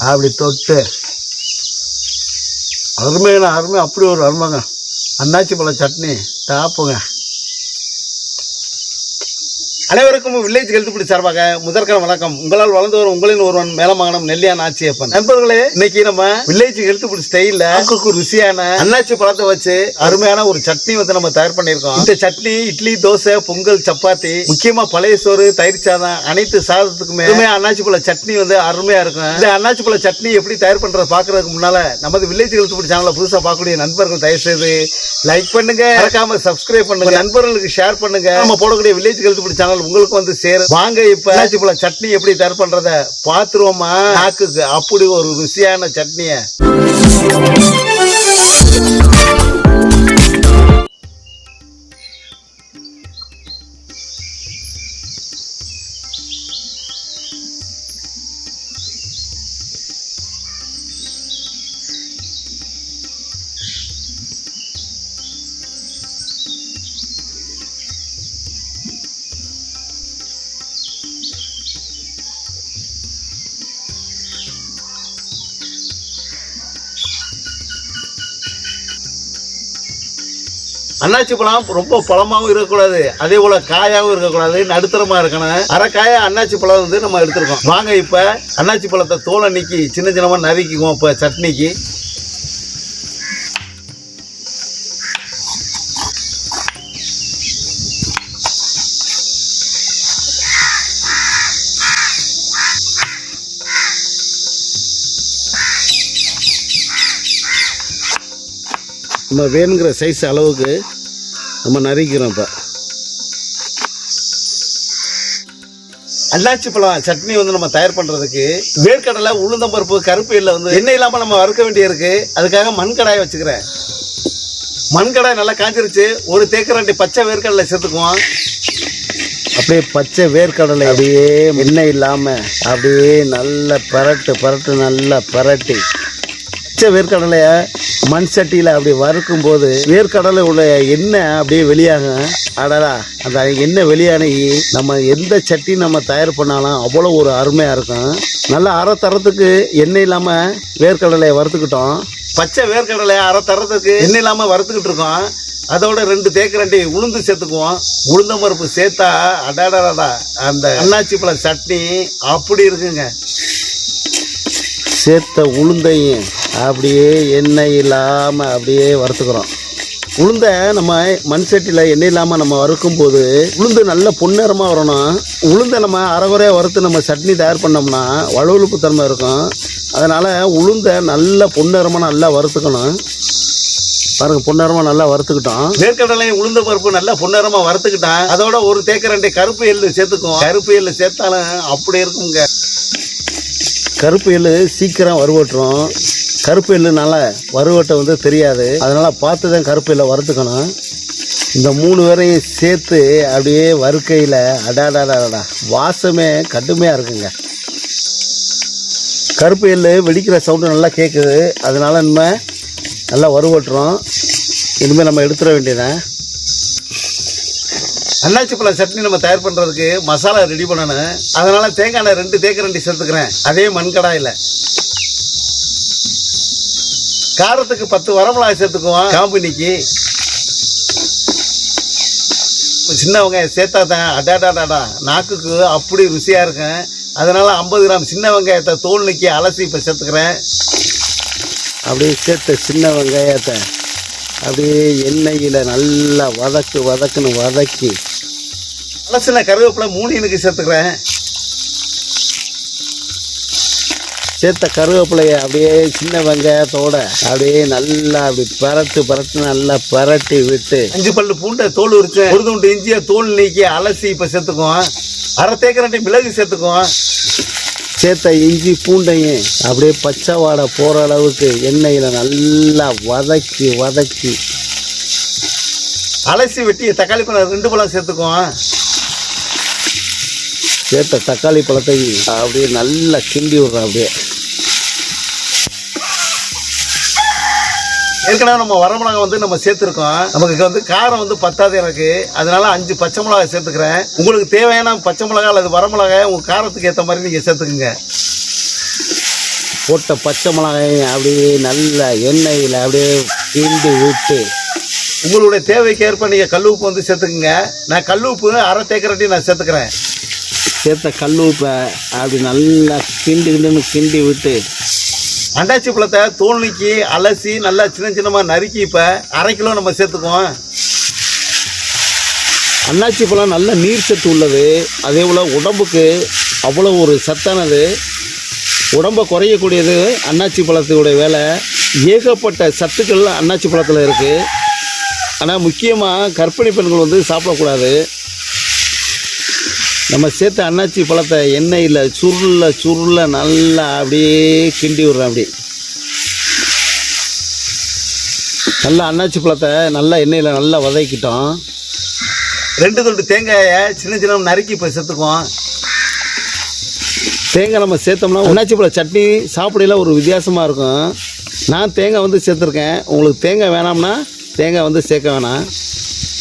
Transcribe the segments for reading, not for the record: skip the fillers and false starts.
அப்படி தொட்டு அருமையான அருமை, அப்படி ஒரு அருமைங்க. அன்னாச்சி பழ சட்னி டாப்புங்க. அனைவருக்கும் வில்லேஜ் ஹெல்த் சார்பாக முதற்கன வணக்கம். உங்களால் வளர்ந்து வரும் உங்களின் ஒருவன் மேலமங்கலம் நெல்லியான் ஆச்சியப்பன். நண்பர்களே, இன்னைக்கு நம்ம வில்லேஜ் ஹெல்த் ஸ்டைல்ல ருசியான அன்னாச்சி பழத்தை வச்சு அருமையான ஒரு சட்னி வந்து நம்ம தயார் பண்ணிருக்கோம். இந்த சட்னி இட்லி, தோசை, பொங்கல், சப்பாத்தி, முக்கியமா பழைய சோறு, தயிர் சாதம், அனைத்து சாதத்துக்குமே அன்னாச்சி பழ சட்னி வந்து அருமையா இருக்கும். இந்த அன்னாச்சி பழ சட்னி எப்படி தயார் பண்றதை பாக்குறதுக்கு முன்னால நமது வில்லேஜ் ஹெல்த் சேனலை புதுசா பார்க்கக்கூடிய நண்பர்கள் தயவு செய்து லைக் பண்ணுங்க, மறக்காம சப்ஸ்கிரைப் பண்ணுங்க, நண்பர்களுக்கு ஷேர் பண்ணுங்க. நம்ம போடக்கூடிய வில்லேஜ் ஹெல்த் சேனல் உங்களுக்கு வந்து சேரும். வாங்க இப்ப அன்னாச்சி பழ சட்னி எப்படி தயார் பண்றத பாத்துருவோமா. நாக்குக்கு அப்படி ஒரு ருசியான சட்னிய. அன்னாச்சி பழம் ரொம்ப பழமாவும் இருக்கக்கூடாது, அதே போல காயாவும் இருக்கக்கூடாது, நடுத்தரமா இருக்கணும். அரை காயா அன்னாச்சி பழம் வந்து நம்ம எடுத்துருக்கோம். வாங்க இப்ப அன்னாச்சி பழத்தை தோலை நீக்கி சின்ன சின்னமா நறுக்கிக்குவோம். இப்ப சட்னிக்கு நம்ம வேணுங்கிற சைஸ் அளவுக்கு நம்ம நறுக்கிறோம். இப்போ அன்னாச்சி பழம் சட்னி வந்து நம்ம தயார் பண்றதுக்கு வேர்க்கடலை, உளுந்தம்பருப்பு, கருப்பு எள்ளை வந்து எண்ணெய் இல்லாம நம்ம வறுக்க வேண்டியிருக்கு. அதுக்காக மண்கடாயை வச்சுக்கிறேன். மண்கடாய் நல்லா காய்ச்சிருச்சு. ஒரு தேக்கரண்டி பச்சை வேர்க்கடலை சேர்த்துக்குவோம். அப்படியே பச்சை வேர்க்கடலை அப்படியே எண்ணெய் இல்லாம அப்படியே நல்லா பரட்டு நல்லா பரட்டி பச்சை வேர்க்கடலைய மண் சட்டியில் அப்படி வறுக்கும் போது வேர்க்கடலை உள்ள எண்ணெய் அப்படியே வெளியாகும். அடடா, அந்த எண்ணெய் வெளியானி நம்ம எந்த சட்டி நம்ம தயார் பண்ணாலும் அவ்வளோ ஒரு அருமையாக இருக்கும். நல்லா அரை தரத்துக்கு எண்ணெய் இல்லாமல் வேர்க்கடலையை வறுத்துக்கிட்டோம். பச்சை வேர்க்கடலையை அரை தரத்துக்கு எண்ணெய் இல்லாமல் வறுத்துக்கிட்டு இருக்கோம். அதோட 2 தேக்கரண்டி உளுந்து சேர்த்துக்குவோம். உளுந்தம் பருப்பு சேர்த்தா அடாடாடா அந்த அன்னாச்சி பழ சட்னி அப்படி இருக்குங்க. சேர்த்த உளுந்தையும் அப்படியே எண்ணெய் இல்லாமல் அப்படியே வறுத்துக்கிறோம். உளுந்தை நம்ம மண் சட்டியில் எண்ணெய் இல்லாமல் நம்ம வறுக்கும் போது உளுந்து நல்ல பொன்னிறமாக வரணும். உளுந்தை நம்ம அரைகுறையாக வறுத்து நம்ம சட்னி தயார் பண்ணோம்னா வழுவழுப்பு தன்மை இருக்கும். அதனால் உளுந்தை நல்ல பொன்னிறமாக நல்லா வறுத்துக்கணும். பாருங்க, பொன்னிறமாக நல்லா வறுத்துக்கிட்டோம். வேர்க்கடலை, உளுந்த பருப்பு நல்லா பொன்னிறமாக வறுத்துக்கிட்டோம். அதோட ஒரு தேக்கரண்டி கருப்பு எள்ளு சேர்த்துக்குவோம். கருப்பு எள்ளு சேர்த்தாலும் அப்படி இருக்குங்க. கருப்பு எள்ளு சீக்கிரம் வறுவட்டுரும். கருப்பு எள்ளுனால வறுவட்டை வந்து தெரியாது. அதனால் பார்த்து தான் கருப்பு எள்ளை வறுத்துக்கணும். இந்த 3 பேரையும் சேர்த்து அப்படியே வறுக்கையில் அடாடாடாடா வாசமே கடுமையாக இருக்குங்க. கருப்பு எள்ளு வெடிக்கிற சவுண்டு நல்லா கேட்குது. அதனால் நம்ம நல்லா வறுவட்டுறோம். இனிமேல் நம்ம எடுத்துட வேண்டியதான். அன்னாச்சி பழ சட்னி நம்ம தயார் பண்ணுறதுக்கு மசாலா ரெடி பண்ணணும். அதனால் தேங்காய் எண்ணெய் 2 தேக்கரண்டி சேர்த்துக்கிறேன். அதே மண்கடாயில் காரத்துக்கு 10 வரமிளகாய் சேர்த்துக்குவோம். காம்பினிக்கு சின்ன வெங்காயம் சேர்த்தா தான் அடாடாடாடா நாக்குக்கு அப்படி ருசியாக இருக்கும். அதனால் 50 கிராம் சின்ன வெங்காயத்தை தோல் நீக்கி அலசி இப்போ சேர்த்துக்கிறேன். அப்படியே சேர்த்த சின்ன வெங்காயத்தை அப்படியே எண்ணெயில் நல்லா வதக்குன்னு வதக்கி அலசின கருவேப்பிலை 3 எனக்கு சேர்த்துக்கிறேன். சேர்த்த கருவேப்பிலையை அப்படியே சின்ன வெங்காயத்தோட அப்படியே நல்லா அப்படி பரட்டு நல்லா பரட்டி விட்டு 5 பல்லு பூண்டை தோல் உரிச்சேன். 1 துண்டு இஞ்சியை தோல் நீக்கி அலசி இப்போ சேர்த்துக்குவோம். அரை தேக்கரண்டி மிளகு சேர்த்துக்குவோம். சேர்த்த இஞ்சி பூண்டையும் அப்படியே பச்சை வாடை போகிற அளவுக்கு எண்ணெயில் நல்லா வதக்கி அலசி வெட்டி தக்காளி பழம் 2 பழம் சேர்த்துக்குவோம். சேர்த்த தக்காளி பழத்தை அப்படியே நல்லா கிண்டி விடுறோம். அப்படியே ஏற்கனவே நம்ம வரமிளகாய் வந்து நம்ம சேர்த்துருக்கோம். நமக்கு வந்து காரம் வந்து பத்தாது எனக்கு. அதனால 5 பச்சை மிளகாய் சேர்த்துக்கிறேன். உங்களுக்கு தேவையான பச்சை மிளகாய் அல்லது வரமிளகாய் உங்க காரத்துக்கு ஏற்ற மாதிரி நீங்க சேர்த்துக்குங்க. போட்ட பச்சை மிளகாயும் அப்படியே நல்ல எண்ணெயில் அப்படியே கிண்டி விட்டு உங்களுடைய தேவைக்கேற்ப நீங்கள் கல் உப்பு வந்து சேர்த்துக்குங்க. நான் கல் உப்பு அரை தேக்கரட்டி நான் சேர்த்துக்கிறேன். சேர்த்த கல் உப்பை அப்படி நல்லா கிண்டி விட்டு அண்டாச்சி பழத்தை தோல் நீக்கி அலசி நல்லா சின்ன சின்னமாக நறுக்கி இப்போ 1/2 கிலோ நம்ம சேர்த்துக்குவோம். அன்னாச்சி பழம் நல்ல நீர் சத்து உள்ளது, அதே போல் உடம்புக்கு அவ்வளோ ஒரு சத்தானது, உடம்பை குறையக்கூடியது அன்னாச்சி பழத்துடைய வேலை. ஏகப்பட்ட சத்துக்கள் அன்னாச்சி பழத்தில் இருக்குது. ஆனால் முக்கியமாக கர்ப்பிணி பெண்கள் வந்து சாப்பிடக்கூடாது. நம்ம சேர்த்த அன்னாச்சி பழத்தை எண்ணெயில் சுருள நல்லா அப்படியே கிண்டி விட்றேன். அப்படி நல்லா அன்னாச்சி பழத்தை நல்லா எண்ணெயில் நல்லா வதக்கிட்டோம். 2 துண்டு தேங்காயை சின்ன சின்ன நறுக்கி இப்போ சேர்த்துக்குவோம். தேங்காய் நம்ம சேர்த்தோம்னா அன்னாச்சி பழ சட்னி சாப்பிடல ஒரு வித்தியாசமாக இருக்கும். நான் தேங்காய் வந்து சேர்த்துருக்கேன். உங்களுக்கு தேங்காய் வேணாம்னா தேங்காய் வந்து சேர்க்க வேணாம்.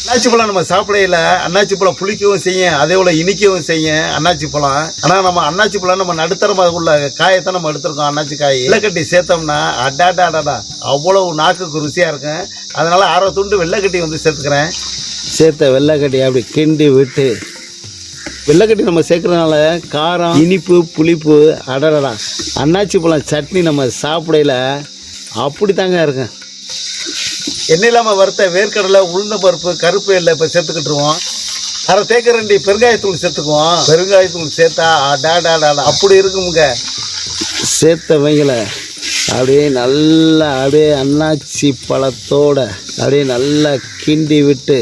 அன்னாச்சி பழம் நம்ம சாப்பிடையில அன்னாச்சி பழம் புளிக்கவும் செய்யும், அதே போல் இனிக்கவும் செய்யும் அன்னாச்சி பழம். ஆனால் நம்ம அன்னாச்சி பழம் நம்ம நடுத்தரமாக உள்ள காயத்தை நம்ம எடுத்துருக்கோம். அன்னாச்சி காய் வெள்ளைக்கட்டி சேர்த்தோம்னா அடாடாடாடா அவ்வளவு நாக்குக்கு ருசியாக இருக்கும். அதனால் 1/2 துண்டு வெள்ளைக்கட்டி வந்து சேர்த்துக்கிறேன். சேர்த்த வெள்ளைக்கட்டி அப்படி கிண்டி விட்டு வெள்ளைக்கட்டி நம்ம சேர்க்குறதுனால காரம் இனிப்பு புளிப்பு அடடா அன்னாச்சி பழம் சட்னி நம்ம சாப்பிடையில அப்படி தாங்க இருக்கும். எண்ணெய் இல்லாமல் வறுத்த வேர்க்கடலை உளுந்த பருப்பு கருப்பு எண்ணெய் இப்போ சேர்த்துக்கிட்டுருவோம். 1/2 தேக்கரண்டி பெருங்காயத்தூள் சேர்த்துக்குவோம். பெருங்காயத்தூள் சேர்த்தா அடாடாடாடா அப்படி இருக்குமுங்க. சேர்த்தவங்களை அப்படியே நல்லா அப்படியே அன்னாச்சி பழத்தோட அப்படியே நல்லா கிண்டி விட்டு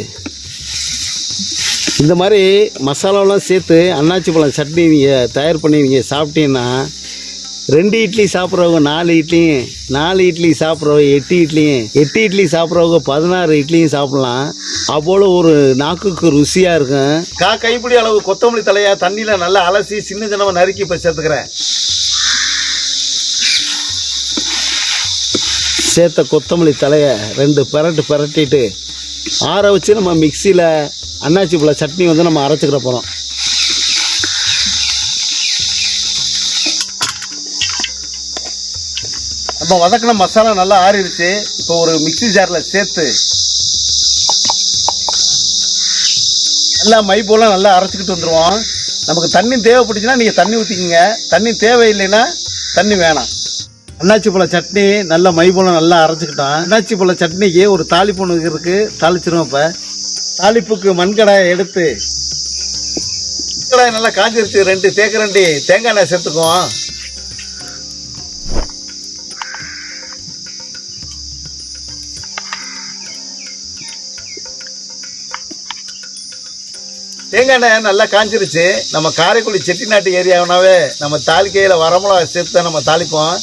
இந்த மாதிரி மசாலாவெலாம் சேர்த்து அன்னாச்சி பழம் சட்னி நீங்கள் தயார் பண்ணி நீங்கள் சாப்பிட்டீங்கன்னா 2 இட்லி சாப்பிட்றவங்க 4 இட்லியும், 4 இட்லி சாப்பிட்றவங்க 8 இட்லியும், 8 இட்லி சாப்பிட்றவங்க 16 இட்லியும் சாப்பிட்லாம். அவ்வளோ ஒரு நாக்குக்கு ருசியாக இருக்கும். கைப்பிடி அளவு கொத்தமல்லி தலையை தண்ணியில் நல்லா அலசி சின்ன சின்னமாக நறுக்கி இப்போ சேர்த்துக்கிறேன். சேர்த்த கொத்தமல்லி தலையை 2 பிரட்டிட்டு ஆற வச்சு நம்ம மிக்சியில் அன்னாச்சி பழ சட்னி வந்து நம்ம அரைச்சிக்கிற போகிறோம். நம்ம வதக்கின மசாலா நல்லா ஆறிடுச்சு. இப்போ ஒரு மிக்சி ஜாரில் சேர்த்து நல்லா மை போல் நல்லா அரைச்சிக்கிட்டு வந்துடுவோம். நமக்கு தண்ணி தேவைப்பட்டுச்சுன்னா நீங்கள் தண்ணி ஊற்றிக்கிங்க, தண்ணி தேவையில்லைன்னா தண்ணி வேணாம். அன்னாச்சி பழ சட்னி நல்லா மை போல் நல்லா அரைச்சிக்கிட்டோம். அன்னாச்சி பழ சட்னிக்கு ஒரு தாளிப்பு ஒன்று இருக்குது, தாளிச்சிருவோம். இப்போ தாளிப்புக்கு மண்கடாயை எடுத்து கடாயை நல்லா காஞ்சிருச்சு. 2 தேக்கரண்டி தேங்காய் எண்ணெய் சேர்த்துக்குவோம். தேங்காய் எண்ணெய் நல்லா காஞ்சிருச்சு. நம்ம காரைக்குடி செட்டிநாட்டு ஏரியாவுனாவே நம்ம தாளிக்கையில் வரமிளகா சேர்த்து தான் நம்ம தாளிப்போம்.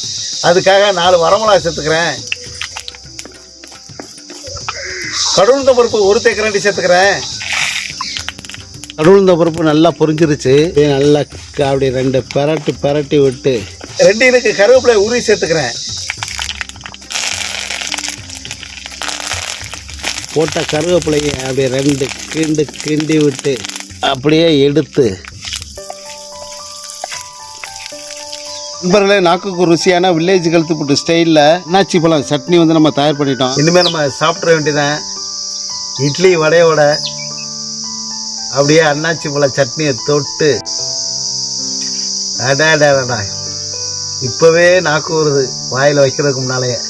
அதுக்காக 4 வரமிளகா சேர்த்துக்கிறேன். கடுகுளுந்த பருப்பு 1 தேக்கரண்டி சேர்த்துக்கிறேன். கடுகுளுந்த பருப்பு நல்லா பொரிஞ்சிருச்சு. நல்லா அப்படி 2 பிரட்டி விட்டு 2 இனுக்கு கருவேப்பிலை உருவி சேர்த்துக்கிறேன். போட்ட கருவேப்பிலையை அப்படியே 2 கிண்டி விட்டு அப்படியே எடுத்து நண்பர்களே, நாக்குக்கு ருசியான வில்லேஜ் கழுத்து புட்டு ஸ்டைலில் அன்னாச்சி பழம் சட்னி வந்து நம்ம தயார் பண்ணிட்டோம். இனிமேல் நம்ம சாப்பிட வேண்டியதான். இட்லி வடையோட அப்படியே அன்னாச்சி பழம் சட்னியை தொட்டு அடாடாடா இப்போவே நாக்கு வருது வாயில் வைக்கிறதுக்கு முன்னாலேயே.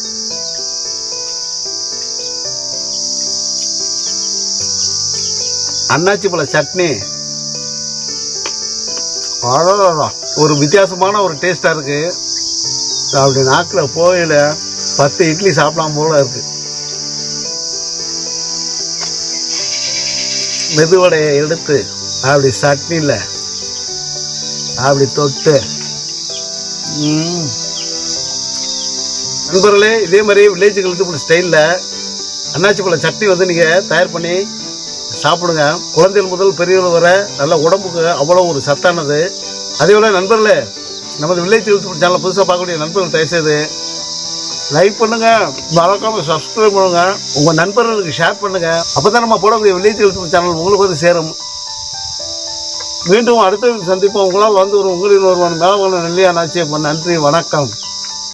அன்னாச்சி பழம் சட்னி ஒரு வித்தியாசமான ஒரு டேஸ்டாக இருக்குது. அப்படி நாக்கில் போயில 10 இட்லி சாப்பிடலாம் போல இருக்குது. மெதுவடையை எடுத்து அப்படி சட்னியில் அப்படி தொட்டு நண்பர்களே, இதே மாதிரி வில்லேஜ் கழுத்து ஸ்டைலில் அன்னாச்சி பழம் சட்னி வந்து நீங்கள் தயார் பண்ணி சாப்பிடுங்க. குழந்தைகள் முதல் பெரியவர்கள் வர நல்ல உடம்புக்கு அவ்வளோ ஒரு சத்தானது. அதே போல் நண்பர்களே, நமது வில்லேஜ் ஹெல்த் சேனலை புதுசாக பார்க்கக்கூடிய நண்பர்கள் தயவுசெய்து லைக் பண்ணுங்கள், மறக்காமல் சப்ஸ்கிரைப் பண்ணுங்கள், உங்கள் நண்பர்களுக்கு ஷேர் பண்ணுங்கள். அப்போ தான் நம்ம போடக்கூடிய வில்லேஜ் ஹெல்த் சேனல் உங்களுக்கு வந்து சேரும். மீண்டும் அடுத்த சந்திப்போம். உங்களால் வந்து ஒரு உங்களின் ஒருவன் மேலே நெல்லியா நாச்சி. நன்றி, வணக்கம்.